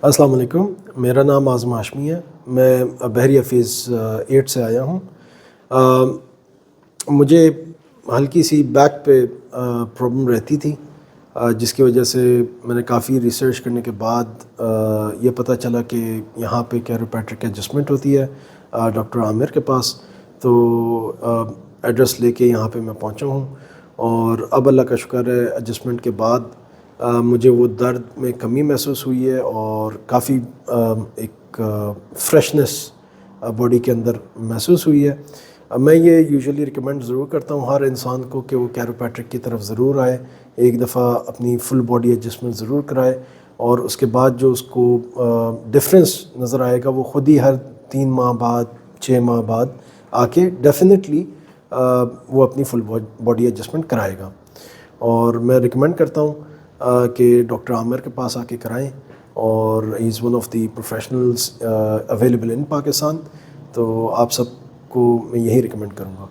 السلام علیکم، میرا نام اعظم ہاشمی ہے۔ میں بحریہ فیز 8 سے آیا ہوں۔ مجھے ہلکی سی بیک پہ پرابلم رہتی تھی، جس کی وجہ سے میں نے کافی ریسرچ کرنے کے بعد یہ پتہ چلا کہ یہاں پہ کیروپریکٹک ایڈجسٹمنٹ ہوتی ہے ڈاکٹر عامر کے پاس۔ تو ایڈریس لے کے یہاں پہ میں پہنچا ہوں، اور اب اللہ کا شکر ہے ایڈجسٹمنٹ کے بعد مجھے وہ درد میں کمی محسوس ہوئی ہے، اور کافی ایک فریشنس باڈی کے اندر محسوس ہوئی ہے۔ میں یہ یوزلی ریکمینڈ ضرور کرتا ہوں ہر انسان کو کہ وہ کیروپریکٹک کی طرف ضرور آئے، ایک دفعہ اپنی فل باڈی ایڈجسٹمنٹ ضرور کرائے، اور اس کے بعد جو اس کو ڈفرینس نظر آئے گا وہ خود ہی ہر 3 ماہ بعد 6 ماہ بعد آ کے ڈیفینیٹلی وہ اپنی فل باڈی ایڈجسٹمنٹ کرائے گا۔ اور میں ریکمینڈ کرتا ہوں کہ ڈاکٹر عامر کے پاس آ کے کرائیں، اور he is one of the professionals available in Pakistan. تو آپ سب کو میں یہی ریکمینڈ کروں گا۔